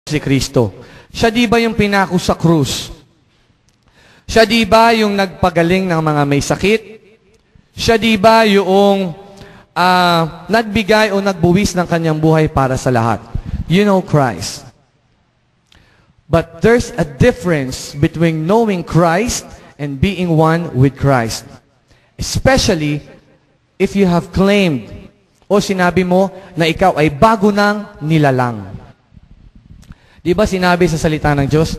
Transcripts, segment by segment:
si Kristo. Siya di ba yung pinako sa krus? Siya di ba yung nagpagaling ng mga may sakit? Siya di ba yung nagbigay o nagbuwis ng kanyang buhay para sa lahat? You know Christ. But there's a difference between knowing Christ and being one with Christ. Especially if you have claimed o sinabi mo na ikaw ay bago ng nilalang. Di ba sinabi sa salita ng Diyos,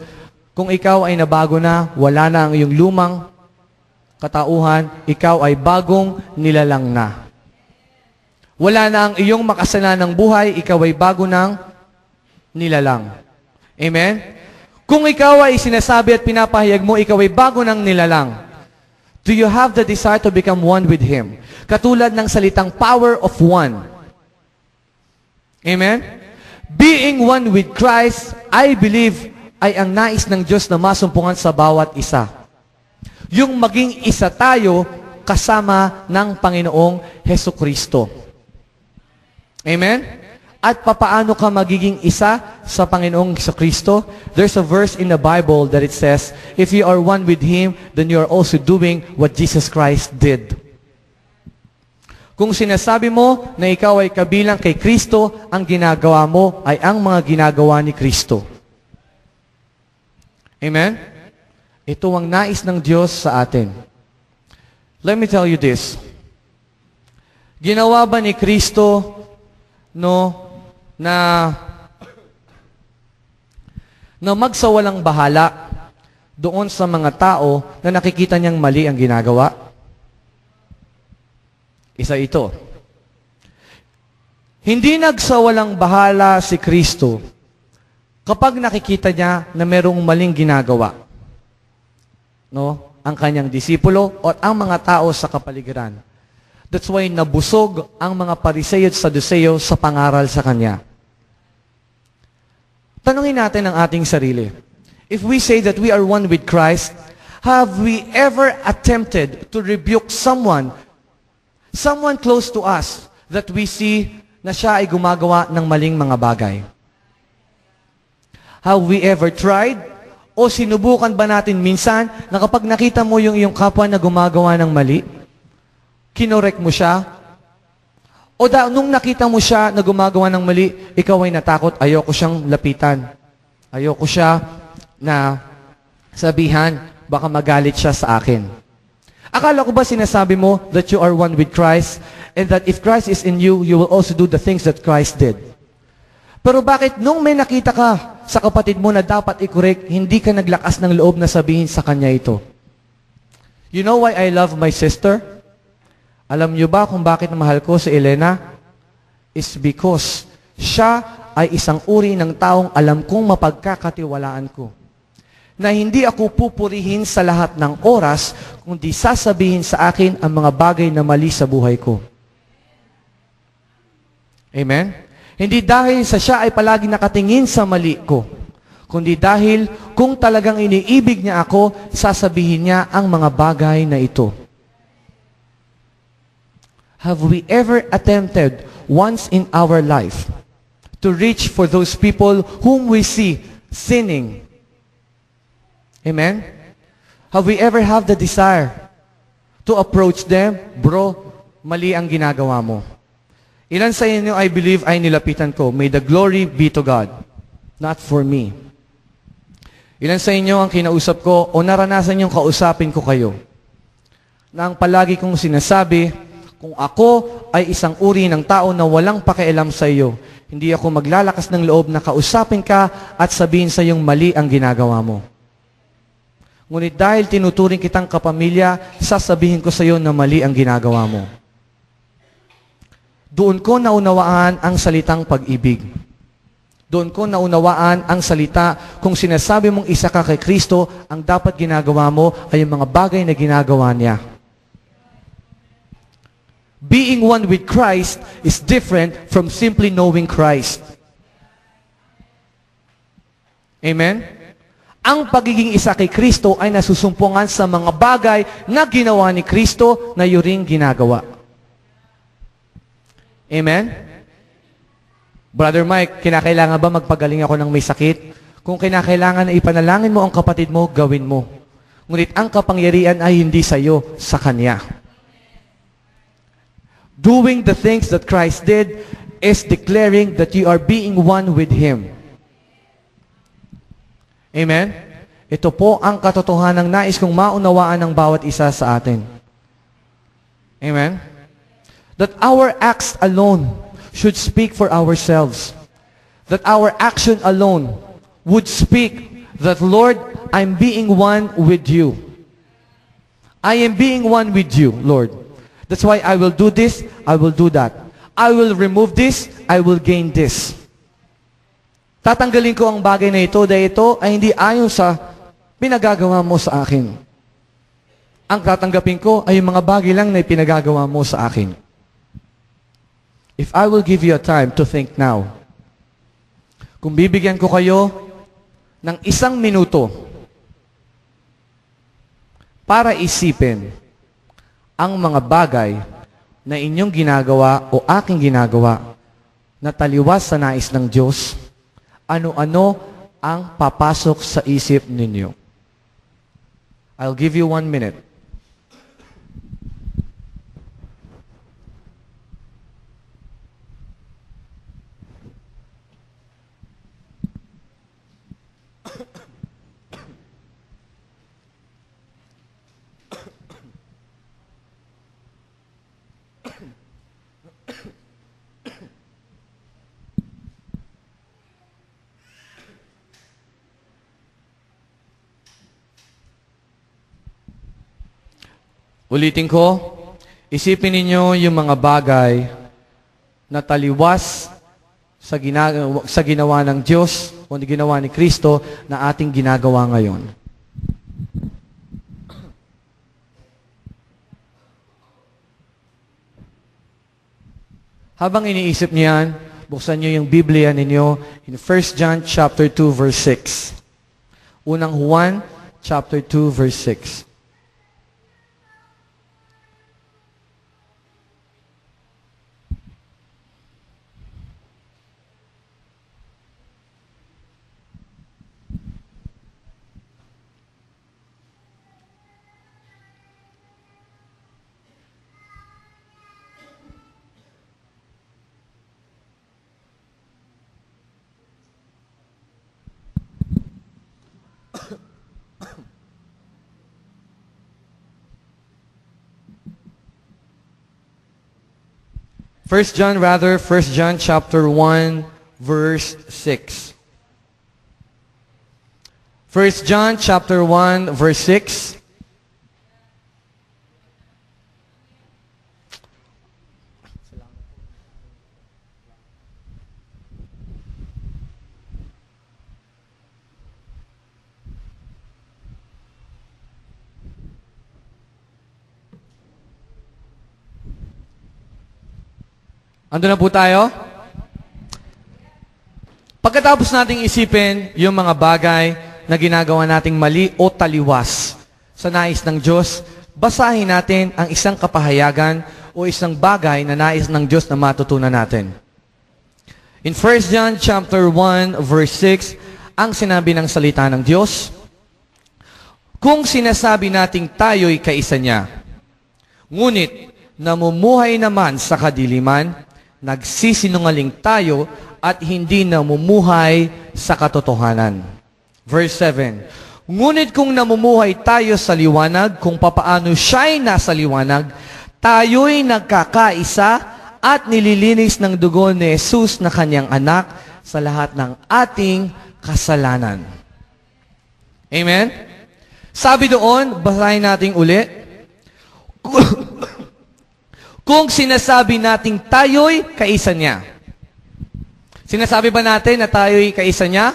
kung ikaw ay nabago na, wala na ang iyong lumang katauhan, ikaw ay bagong nilalang na. Wala na ang iyong makasalanang buhay, ikaw ay bago ng nilalang. Amen? Kung ikaw ay sinasabi at pinapahayag mo, ikaw ay bago ng nilalang, do you have the desire to become one with Him? Katulad ng salitang power of one. Amen? Being one with Christ, I believe, ay ang nais ng Diyos na masumpungan sa bawat isa. Yung maging isa tayo kasama ng Panginoong Hesukristo. Amen? At papaano ka magiging isa sa Panginoong Hesukristo? There's a verse in the Bible that it says, if you are one with Him, then you are also doing what Jesus Christ did. Kung sinasabi mo na ikaw ay kabilang kay Kristo, ang ginagawa mo ay ang mga ginagawa ni Kristo. Amen? Ito ang nais ng Diyos sa atin. Let me tell you this. Ginawa ba ni Kristo na magsawalang bahala doon sa mga tao na nakikita niyang mali ang ginagawa? Isa ito. Hindi nagsawalang bahala si Kristo kapag nakikita niya na merong maling ginagawa. Ang kanyang disipulo at ang mga tao sa kapaligiran. That's why nabusog ang mga Pariseo at Saduceo sa pangaral sa kanya. Tanungin natin ang ating sarili. If we say that we are one with Christ, have we ever attempted to rebuke someone close to us that we see na siya ay gumagawa ng maling mga bagay? Have we ever tried o sinubukan ba natin minsan na kapag nakita mo yung iyong kapwa na gumagawa ng mali, kinorek mo siya? O nung nakita mo siya na gumagawa ng mali, ikaw ay natakot, ayoko siyang lapitan. Ayoko siya na sabihan, baka magalit siya sa akin. Akala ko ba sinasabi mo that you are one with Christ and that if Christ is in you, you will also do the things that Christ did? Pero bakit nung may nakita ka sa kapatid mo na dapat i-correct, hindi ka naglakas ng loob na sabihin sa kanya ito? You know why I love my sister? Alam niyo ba kung bakit mahal ko si Elena? It's because siya ay isang uri ng taong alam kong mapagkakatiwalaan ko. Na hindi ako pupurihin sa lahat ng oras, kundi sasabihin sa akin ang mga bagay na mali sa buhay ko. Amen? Hindi dahil sa siya ay palagi nakatingin sa mali ko, kundi dahil kung talagang iniibig niya ako, sasabihin niya ang mga bagay na ito. Have we ever attempted once in our life to reach for those people whom we see sinning? Amen? Have we ever have the desire to approach them? Bro, mali ang ginagawa mo. Ilan sa inyo, I believe, ay nilapitan ko. May the glory be to God, not for me. Ilan sa inyo ang kinausap ko o naranasan yung kausapin ko kayo? Na ang palagi kong sinasabi, kung ako ay isang uri ng tao na walang pakialam sa iyo, hindi ako maglalakas ng loob na kausapin ka at sabihin sa iyong mali ang ginagawa mo. Ngunit dahil tinuturing kitang kapamilya, sasabihin ko sa iyo na mali ang ginagawa mo. Doon ko naunawaan ang salitang pag-ibig. Doon ko naunawaan ang salita kung sinasabi mong isa ka kay Kristo, ang dapat ginagawa mo ay yung mga bagay na ginagawa niya. Being one with Christ is different from simply knowing Christ. Amen? Ang pagiging isa kay Kristo ay nasusumpungan sa mga bagay na ginawa ni Kristo na iyong ginagawa. Amen? Brother Mike, kinakailangan ba magpagaling ako ng may sakit? Kung kinakailangan na ipanalangin mo ang kapatid mo, gawin mo. Ngunit ang kapangyarihan ay hindi sa iyo, sa Kanya. Doing the things that Christ did is declaring that you are being one with Him. Amen? Ito po ang katotohanan ng nais kong maunawaan ng bawat isa sa atin. Amen? That our acts alone should speak for ourselves. That our action alone would speak that, Lord, I'm being one with you. I am being one with you, Lord. That's why I will do this, I will do that. I will remove this, I will gain this. Tatanggalin ko ang bagay na ito dahil ito ay hindi ayon sa pinagagawa mo sa akin. Ang tatanggapin ko ay yung mga bagay lang na pinagagawa mo sa akin. If I will give you a time to think now, kung bibigyan ko kayo ng 1 minuto para isipin ang mga bagay na inyong ginagawa o aking ginagawa na taliwas sa nais ng Diyos, ano-ano ang papasok sa isip ninyo? I'll give you 1 minute. Ulitin ko, isipin ninyo yung mga bagay na taliwas sa ginawa ng Diyos o ginawa ni Kristo na ating ginagawa ngayon. Habang iniisip niyo yan, buksan niyo yung Biblia ninyo in 1 John chapter 2 verse 6. Unang Juan chapter 2 verse 6. First John chapter 1, verse 6. 1 John chapter 1, verse 6. Ando na po tayo? Pagkatapos nating isipin yung mga bagay na ginagawa nating mali o taliwas sa nais ng Diyos, basahin natin ang isang kapahayagan o isang bagay na nais ng Diyos na matutunan natin. In 1 John chapter 1 verse 6, ang sinabi ng salita ng Diyos, kung sinasabi nating tayo'y kaisa niya, ngunit namumuhay naman sa kadiliman, nagsisinungaling tayo at hindi namumuhay sa katotohanan. Verse 7, ngunit kung namumuhay tayo sa liwanag, kung papaano siya'y nasa liwanag, tayo'y nagkakaisa at nililinis ng dugo ni Jesus na kanyang anak sa lahat ng ating kasalanan. Amen? Sabi doon, basahin natin ulit, kung sinasabi nating tayo'y kaisa niya. Sinasabi ba natin na tayo'y kaisa niya?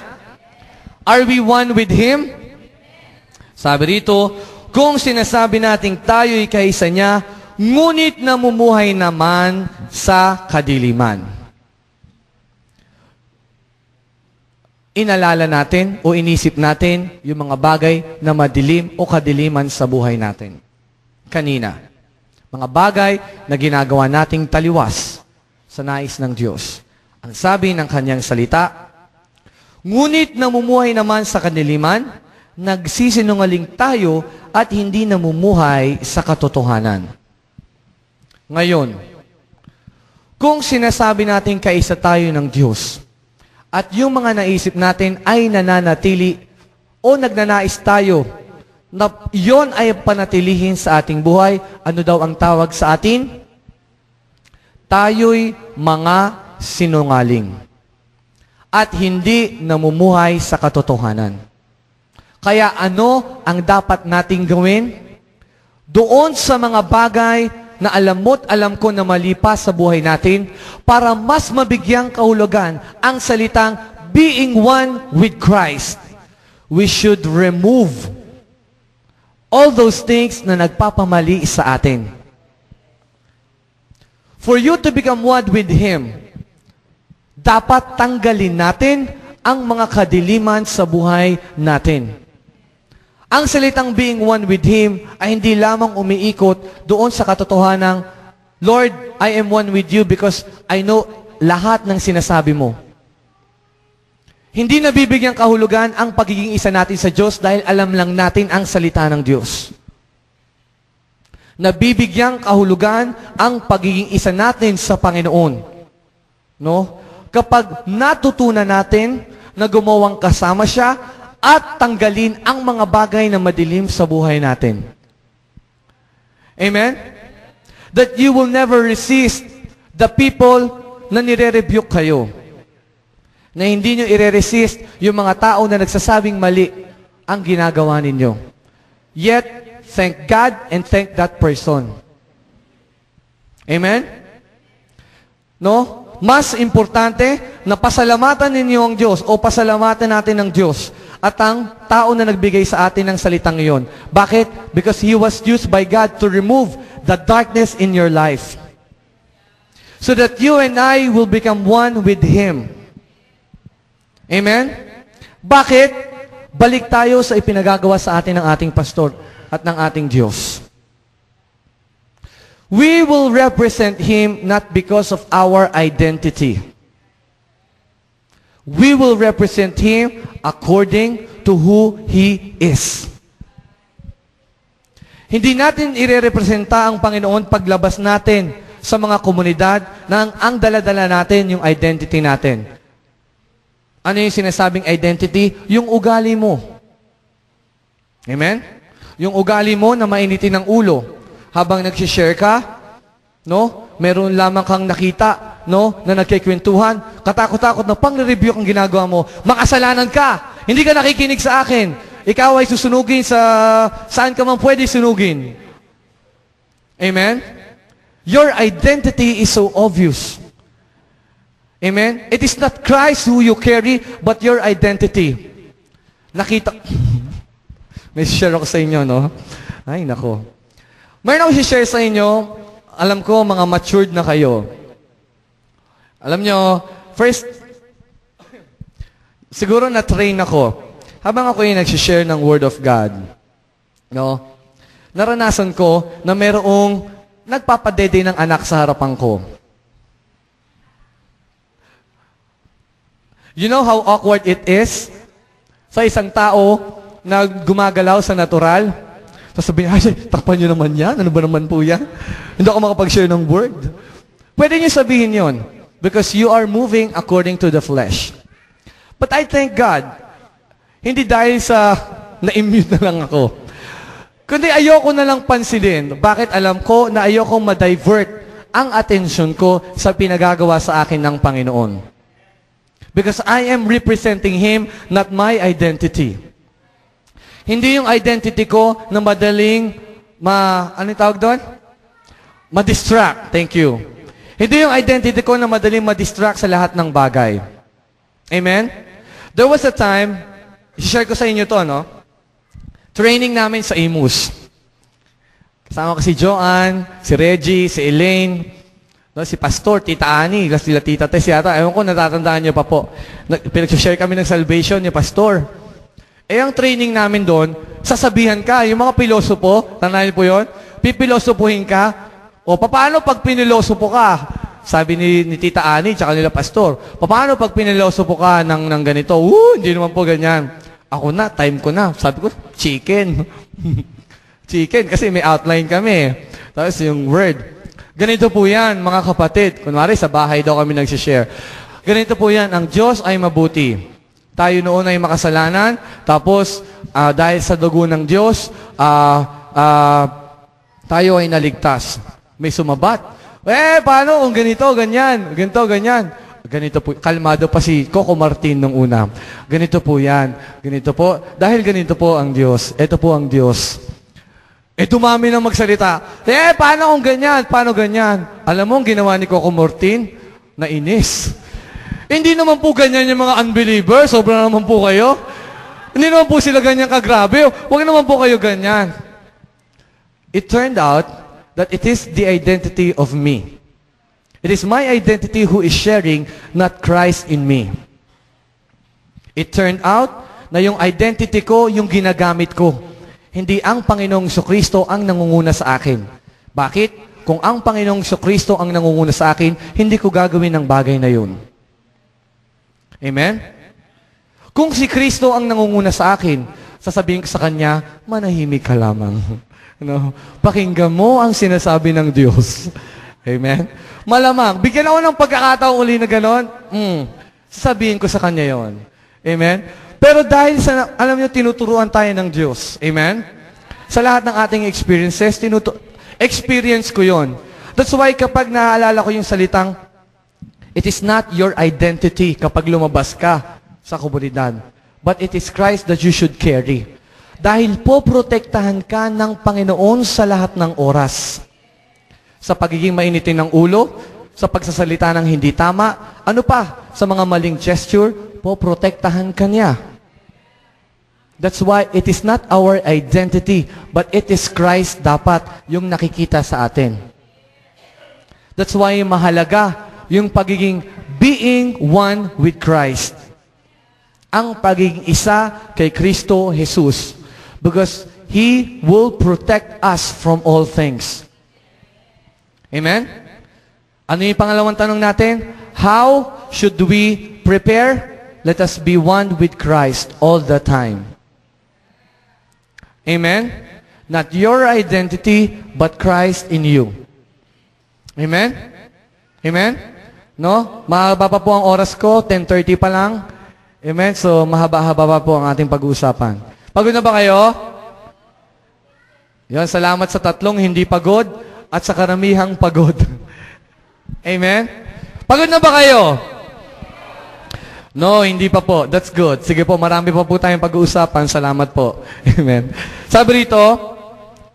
Are we one with Him? Sabi rito, kung sinasabi nating tayo'y kaisa niya, ngunit namumuhay naman sa kadiliman. Inalala natin o inisip natin yung mga bagay na madilim o kadiliman sa buhay natin. Kanina. Mga bagay na ginagawa nating taliwas sa nais ng Diyos. Ang sabi ng kanyang salita, ngunit namumuhay naman sa kaniliman, nagsisinungaling tayo at hindi namumuhay sa katotohanan. Ngayon, kung sinasabi natin kaisa tayo ng Diyos, at yung mga naisip natin ay nananatili o nagnanais tayo na yon ay panatilihin sa ating buhay, ano daw ang tawag sa atin? Tayo'y mga sinungaling at hindi namumuhay sa katotohanan. Kaya ano ang dapat nating gawin? Doon sa mga bagay na alam mo't alam ko na mali pa sa buhay natin, para mas mabigyang kahulugan ang salitang being one with Christ, we should remove all those things na nagpapamali sa atin. For you to become one with Him, dapat tanggalin natin ang mga kadiliman sa buhay natin. Ang salitang being one with Him ay hindi lamang umiikot doon sa katotohanang, Lord, I am one with you because I know lahat ng sinasabi mo. Hindi nabibigyang kahulugan ang pagiging isa natin sa Diyos dahil alam lang natin ang salita ng Diyos. Nabibigyang kahulugan ang pagiging isa natin sa Panginoon. No? Kapag natutunan natin na gumawang kasama siya at tanggalin ang mga bagay na madilim sa buhay natin. Amen? That you will never resist the people na nire-rebuke kayo. Na hindi nyo ire-resist yung mga tao na nagsasabing mali ang ginagawa ninyo. Yet, thank God and thank that person. Amen? No? Mas importante na pasalamatan ninyo ang Diyos o pasalamatan natin ang Diyos at ang tao na nagbigay sa atin ng salitang iyon. Bakit? Because He was used by God to remove the darkness in your life. So that you and I will become one with Him. Amen? Bakit? Balik tayo sa ipinagagawa sa atin ng ating pastor at ng ating Diyos. We will represent Him not because of our identity. We will represent Him according to who He is. Hindi natin ire-representa ang Panginoon paglabas natin sa mga komunidad na ang dala-dala natin yung identity natin. Ano yung sinasabing identity? Yung ugali mo. Amen? Yung ugali mo na mainitin ng ulo. Habang nag-share ka, no? Meron lamang kang nakita, no? Na nagkikwentuhan, katakot-takot na pang-review ang ginagawa mo. Makasalanan ka. Hindi ka nakikinig sa akin. Ikaw ay susunugin sa saan ka man pwede sunugin. Amen? Your identity is so obvious. Amen? It is not Christ who you carry, but your identity. Nakita. May share ako sa inyo, no? Ay, nako. Mayroon ako share sa inyo. Alam ko, mga matured na kayo. Alam nyo, first, siguro na-train ako. Habang ako yung nag-share ng Word of God, no? Naranasan ko na mayroong nagpapadede ng anak sa harapan ko. You know how awkward it is sa isang tao na gumagalaw sa natural? Sasabihin, ay, takpan nyo naman yan. Ano ba naman po yan? Hindi ako makapag-share ng word. Pwede nyo sabihin yon because you are moving according to the flesh. But I thank God, hindi dahil sa na-immune na lang ako. Kundi ayoko na lang pansinin. Bakit alam ko na ayokong ma-divert ang atensyon ko sa pinagagawa sa akin ng Panginoon. Because I am representing Him, not my identity. Hindi yung identity ko na madaling anong tawag doon? Ma-distract. Thank you. Hindi yung identity ko na madaling ma-distract sa lahat ng bagay. Amen? There was a time, i-share ko sa inyo to, no? Training namin sa Imus. Kasama ko si Joanne, si Reggie, si Elaine, no, si Pastor, Tita Ani, sila Tita Tess yata. Ewan ko, natatandaan niyo pa po. Pinag-share kami ng salvation ni Pastor. Ang training namin doon, sasabihan ka, yung mga pilosopo, tandaan niyo po yun, pipilosopuhin ka, o paano pag pinilosopo ka? sabi ni Tita Ani, tsaka nila pastor, paano pag pinilosopo ka ng ganito? Hindi naman po ganyan. Ako na, time ko na. Sabi ko, chicken. Chicken, kasi may outline kami. Tapos yung word. Ganito po yan, mga kapatid. Kunwari, sa bahay daw kami nagsishare. Ganito po yan, ang Diyos ay mabuti. Tayo noon ay makasalanan, tapos dahil sa dugo ng Diyos, tayo ay naligtas. May sumabat. Paano kung ganito, ganyan, ganito, ganyan. Ganito po, kalmado pa si Coco Martin nung una. Ganito po yan, ganito po. Dahil ganito po ang Diyos, ito po ang Diyos. Dumami nang magsalita. Paano kung ganyan, paano ganyan? Alam mo, ang ginawa ni Coco Martin, nainis. Hindi naman po ganyan yung mga unbelievers, sobra naman po kayo. Hindi naman po sila ganyan kagrabe. Huwag naman po kayo ganyan. It turned out that it is the identity of me. It is my identity who is sharing, not Christ in me. It turned out na yung identity ko, yung ginagamit ko. Hindi ang Panginoong Jesucristo ang nangunguna sa akin. Bakit? Kung ang Panginoong Jesucristo ang nangunguna sa akin, hindi ko gagawin ang bagay na yun. Amen? Kung si Kristo ang nangunguna sa akin, sasabihin ko sa Kanya, manahimik ka lamang. Pakinggan mo ang sinasabi ng Diyos. Amen? Malamang, bigyan ako ng pagkakataon uli na gano'n, sasabihin ko sa Kanya yon. Amen? Pero dahil sa, alam niyo, tinuturuan tayo ng Diyos. Amen? Sa lahat ng ating experiences, experience ko yon. That's why kapag naaalala ko yung salitang, it is not your identity kapag lumabas ka sa komunidad, but it is Christ that you should carry. Dahil po protektahan ka ng Panginoon sa lahat ng oras. Sa pagiging mainitin ng ulo, sa pagsasalita ng hindi tama, ano pa, sa mga maling gesture, po protektahan ka niya. That's why it is not our identity, but it is Christ dapat yung nakikita sa atin. That's why mahalaga yung pagiging being one with Christ. Ang pagiging isa kay Kristo Jesus. Because He will protect us from all things. Amen? Ano yung pangalawang tanong natin? How should we prepare? Let us be one with Christ all the time. Amen? Not your identity, but Christ in you. Amen? Amen? No? Mahaba pa po ang oras ko, 10:30 pa lang. Amen? So, mahaba-haba pa po ang ating pag-uusapan. Pagod na ba kayo? Yan, salamat sa tatlong hindi pagod at sa karamihang pagod. Amen? Pagod na ba kayo? No, hindi pa po. That's good. Sige po, marami pa po tayong pag-uusapan. Salamat po. Amen. Sabi rito,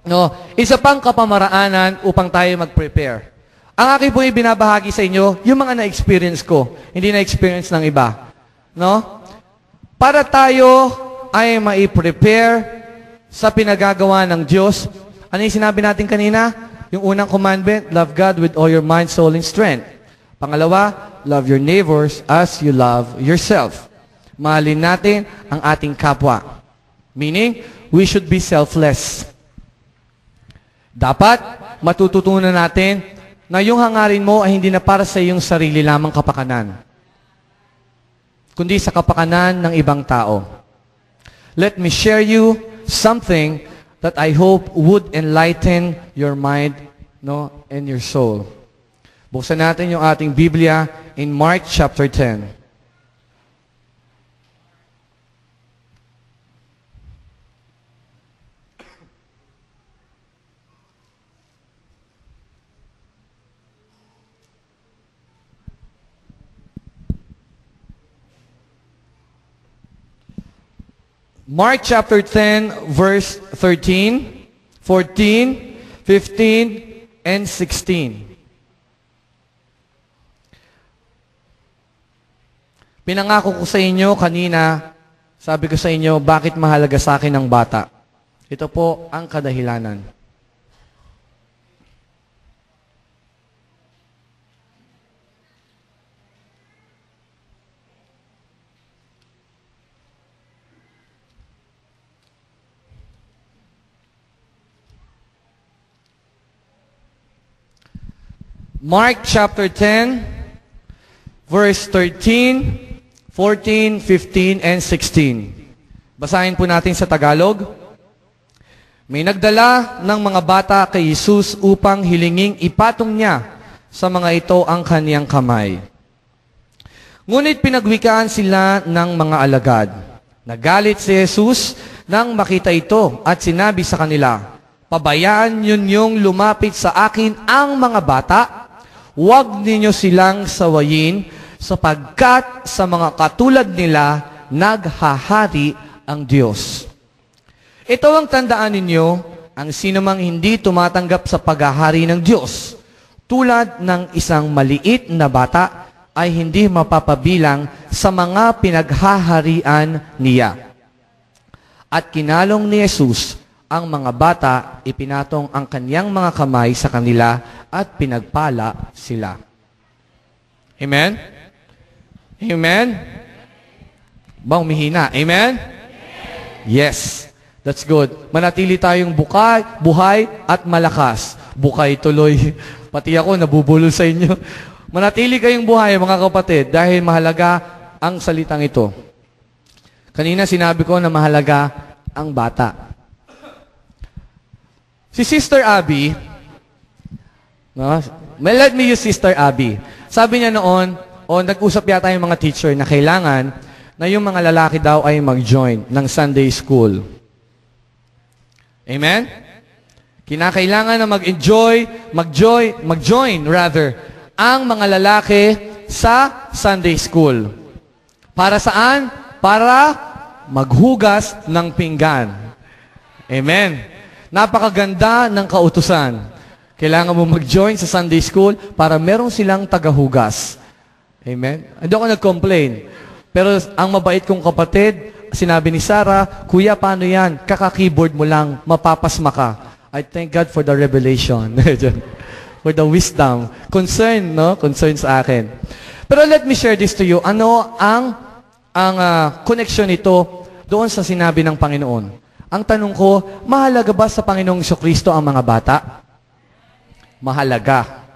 no, isa pang kapamaraanan upang tayo mag-prepare. Ang aking pong ibinabahagi sa inyo, yung mga na-experience ko, hindi na-experience ng iba. No? Para tayo ay mai-prepare sa pinagagawa ng Diyos. Ano yung sinabi natin kanina? Yung unang commandment, love God with all your mind, soul, and strength. Pangalawa, love your neighbors as you love yourself. Mahalin natin ang ating kapwa. Meaning, we should be selfless. Dapat matututunan natin na yung hangarin mo ay hindi na para sa iyong sarili lamang kapakanan, kundi sa kapakanan ng ibang tao. Let me share you something that I hope would enlighten your mind, no, and your soul. Buksan natin yung ating Biblia in Mark chapter 10. Mark chapter 10, verse 13, 14, 15, and 16. Pinangako ko sa inyo kanina, sabi ko sa inyo, bakit mahalaga sa akin ang bata? Ito po ang kadahilanan. Mark chapter 10, verse 13, 14, 15, and 16. Basahin po natin sa Tagalog. May nagdala ng mga bata kay Jesus upang hilinging ipatong niya sa mga ito ang kaniyang kamay. Ngunit pinagwikaan sila ng mga alagad. Nagalit si Jesus nang makita ito at sinabi sa kanila, "Pabayaan ninyong lumapit sa akin ang mga bata, huwag ninyo silang sawayin, sapagkat sa mga katulad nila, naghahari ang Diyos." Ito ang tandaan ninyo, ang sinumang hindi tumatanggap sa paghahari ng Diyos, tulad ng isang maliit na bata, ay hindi mapapabilang sa mga pinaghaharian niya. At kinalong ni Jesus ang mga bata, ipinatong ang kaniyang mga kamay sa kanila at pinagpala sila. Amen? Amen? Ba, umihina? Amen? Yes. That's good. Manatili tayong buhay at malakas. Bukay tuloy. Pati ako, nabubulol sa inyo. Manatili kayong buhay, mga kapatid, dahil mahalaga ang salitang ito. Kanina sinabi ko na mahalaga ang bata. Si Sister Abby, no? Let me use Sister Abby. Sabi niya noon, nag-usap yata yung mga teacher na kailangan na yung mga lalaki daw ay mag-join ng Sunday school. Amen? Kinakailangan na mag-join ang mga lalaki sa Sunday school. Para saan? Para maghugas ng pinggan. Amen? Napakaganda ng kautusan. Kailangan mo mag-join sa Sunday school para meron silang tagahugas. Amen? Hindi ako nag-complain. Pero ang mabait kong kapatid, sinabi ni Sarah, "Kuya, paano yan? Kaka-keyboard mo lang, mapapasma ka." I thank God for the revelation. For the wisdom. Concern, no? Concern sa akin. Pero let me share this to you. Ano ang connection nito doon sa sinabi ng Panginoon? Ang tanong ko, mahalaga ba sa Panginoong Jesucristo ang mga bata? Mahalaga.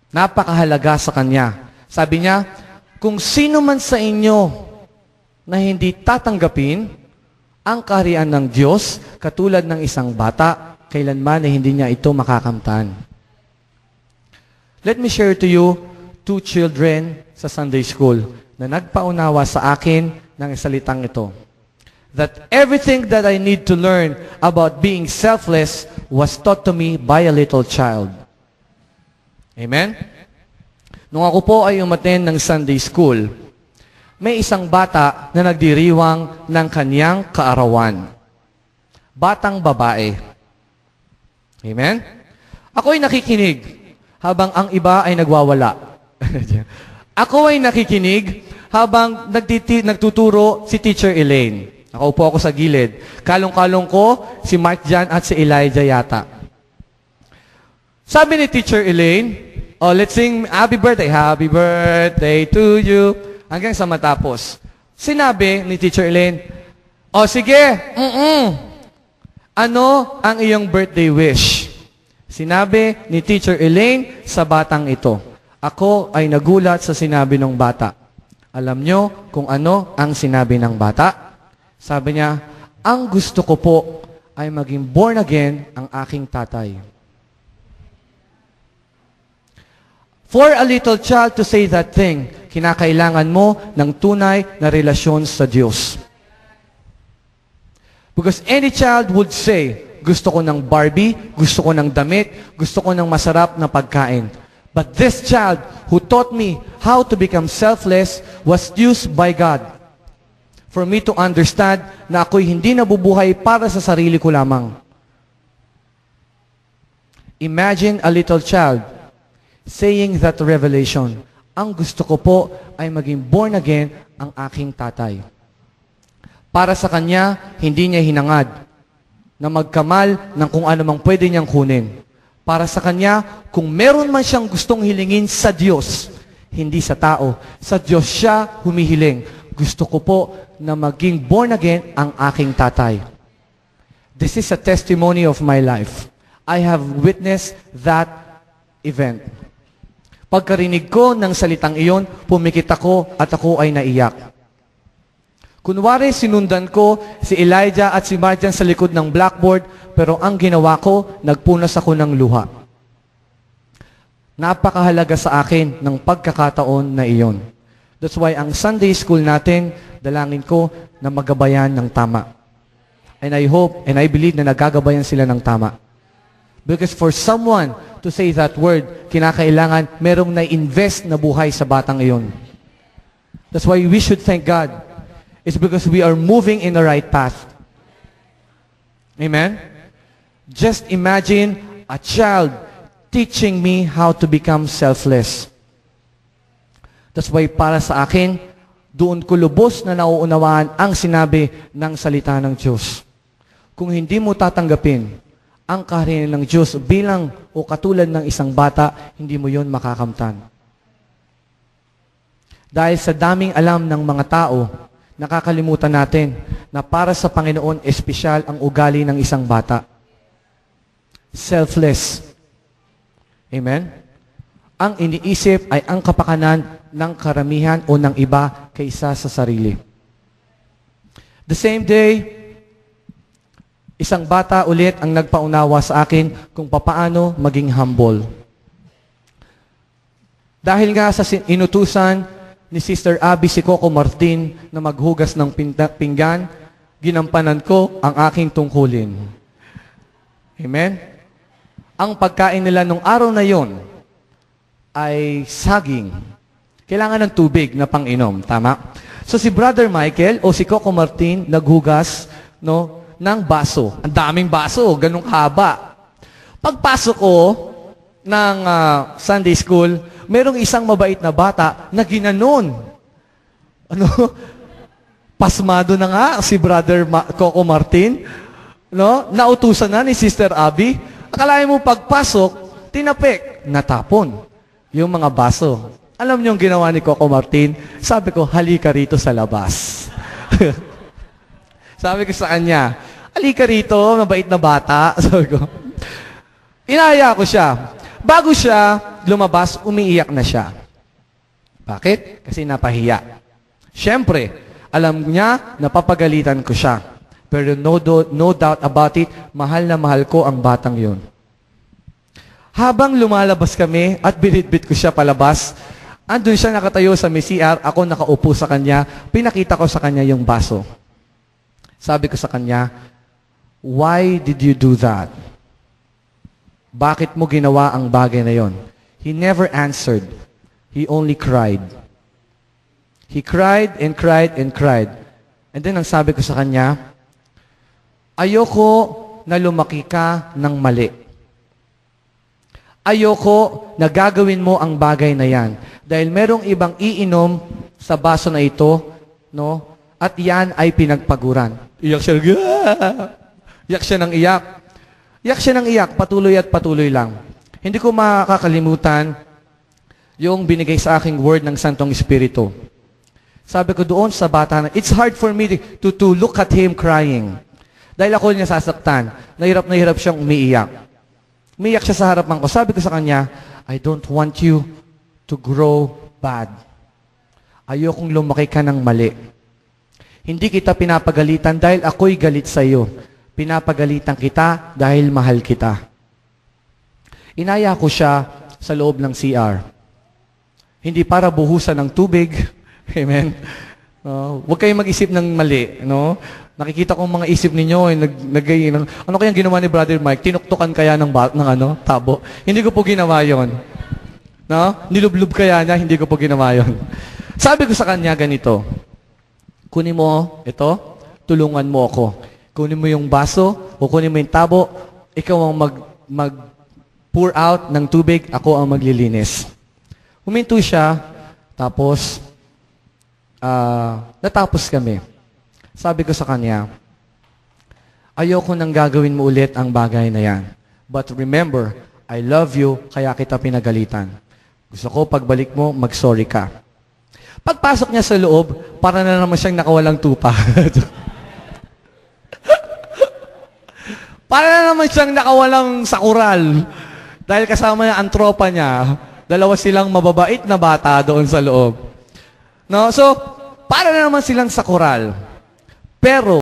Napakahalaga sa Kanya. Sabi niya, kung sino man sa inyo na hindi tatanggapin ang kaharian ng Diyos, katulad ng isang bata, kailanman ay hindi niya ito makakamtan. Let me share to you 2 children sa Sunday school na nagpaunawa sa akin ng salitang ito. That everything that I need to learn about being selfless was taught to me by a little child. Amen? Nung ako po ay umattend ng Sunday school, may isang bata na nagdiriwang ng kaniyang kaarawan. Batang babae. Amen? Ako'y nakikinig habang ang iba ay nagwawala. Ako ay nakikinig habang nagtuturo si Teacher Elaine. Nakaupo ako sa gilid. Kalong-kalong ko, si Mark Jan at si Elijah yata. Sabi ni Teacher Elaine, let's sing happy birthday to you, hanggang sa matapos. Sinabi ni Teacher Elaine, sige, ano ang iyong birthday wish? Sinabi ni Teacher Elaine sa batang ito. Ako ay nagulat sa sinabi ng bata. Alam nyo kung ano ang sinabi ng bata? Sabi niya, ang gusto ko po ay maging born again ang aking tatay. For a little child to say that thing, kinakailangan mo ng tunay na relasyon sa Diyos. Because any child would say, gusto ko ng Barbie, gusto ko ng damit, gusto ko ng masarap na pagkain. But this child who taught me how to become selfless was used by God for me to understand na ako'y hindi nabubuhay para sa sarili ko lamang. Imagine a little child saying that revelation, ang gusto ko po ay maging born again ang aking tatay. Para sa kanya, hindi niya hinangad na magkamal ng kung ano mang pwede niyang kunin. Para sa kanya, kung meron man siyang gustong hilingin sa Diyos, hindi sa tao, sa Diyos siya humihiling. Gusto ko po na maging born again ang aking tatay. This is a testimony of my life. I have witnessed that event. Pagkarinig ko ng salitang iyon, pumikit ako at ako ay naiyak. Kunwari, sinundan ko si Elijah at si Marjan sa likod ng blackboard, pero ang ginawa ko, nagpunas ako ng luha. Napakahalaga sa akin ng pagkakataon na iyon. That's why ang Sunday school natin, dalangin ko na magabayan ng tama. And I hope and I believe na nagagabayan sila ng tama. Because for someone to say that word, kinakailangan merong na-invest na buhay sa batang iyon. That's why we should thank God. It's because we are moving in the right path. Amen? Just imagine a child teaching me how to become selfless. That's why para sa akin, doon ko lubos na nauunawaan ang sinabi ng salita ng Diyos. Kung hindi mo tatanggapin ang kaharian ng Diyos bilang o katulad ng isang bata, hindi mo yon makakamtan. Dahil sa daming alam ng mga tao, nakakalimutan natin na para sa Panginoon, espesyal ang ugali ng isang bata. Selfless. Amen? Ang iniisip ay ang kapakanan ng karamihan o ng iba kaysa sa sarili. The same day, isang bata ulit ang nagpaunawa sa akin kung papaano maging humble. Dahil nga sa inutusan ni Sister Abby si Coco Martin na maghugas ng pinggan, ginampanan ko ang aking tungkulin. Amen? Ang pagkain nila nung araw na yon ay saging. Kailangan ng tubig na pang-inom. Tama? So si Brother Michael o si Coco Martin naghugas ng baso. Ang daming baso, ganung haba. Pagpasok ko ng Sunday school, merong isang mabait na bata na ginanon. Pasmado na nga si Brother Coco Martin. Nautusan na ni Sister Abby. Akalain mo pagpasok, tinapik, natapon yung mga baso. Alam niyo yung ginawa ni Coco Martin? Sabi ko, halika rito sa labas. Sabi ko sa kanya, halika rito, mabait na bata. Sabi ko, inaya ko siya. Bago siya lumabas, umiiyak na siya. Bakit? Kasi napahiya. Siyempre, alam niya, napapagalitan ko siya. Pero no doubt about it, mahal na mahal ko ang batang yun. Habang lumalabas kami at binitbit ko siya palabas, andun siya nakatayo sa may CR, ako nakaupo sa kanya, pinakita ko sa kanya yung baso. Sabi ko sa kanya, why did you do that? Bakit mo ginawa ang bagay na yon? He never answered. He only cried. He cried and cried and cried. And then ang sabi ko sa kanya, ayoko na lumaki ka ng mali. Ayoko na gagawin mo ang bagay na yan. Dahil merong ibang iinom sa baso na ito, at yan ay pinagpaguran. Iyak siya. Iyak siya ng iyak. Iyak siya ng iyak, patuloy at patuloy lang. Hindi ko makakalimutan yung binigay sa aking word ng Santong Espiritu. Sabi ko doon sa bata na, it's hard for me to look at him crying. Dahil ako niya sasaktan. Na hirap siyang umiiyak. Umiiyak siya sa harapan ko. Sabi ko sa kanya, I don't want you to grow bad. Ayokong lumaki ka ng mali. Hindi kita pinapagalitan dahil ako'y galit sa iyo. Pinapagalitan kita dahil mahal kita. Inaya ko siya sa loob ng CR. Hindi para buhusan ng tubig. Amen. Huwag kayong mag-isip ng mali. Nakikita ko mga isip ninyo, ano kayang ginawa ni Brother Mike? Tinuktukan kaya ng tabo? Hindi ko po ginawa yon. Nilublub kaya niya, hindi ko po ginawa yon. Sabi ko sa kanya ganito, kunin mo ito, tulungan mo ako. Kunin mo yung baso, o kunin mo yung tabo, ikaw ang mag-pour out ng tubig, ako ang maglilinis. Huminto siya, tapos, natapos kami. Sabi ko sa kanya, ayoko nang gagawin mo ulit ang bagay na yan. But remember, I love you, kaya kita pinagalitan. Gusto ko, pagbalik mo, mag-sorry ka. Pagpasok niya sa loob, para na naman siyang nakawalang tupa. Para na naman siyang nakawalang sakural. Dahil kasama niya ang tropa niya, dalawa silang mababait na bata doon sa loob. No? So, para na naman silang sa koral. Pero,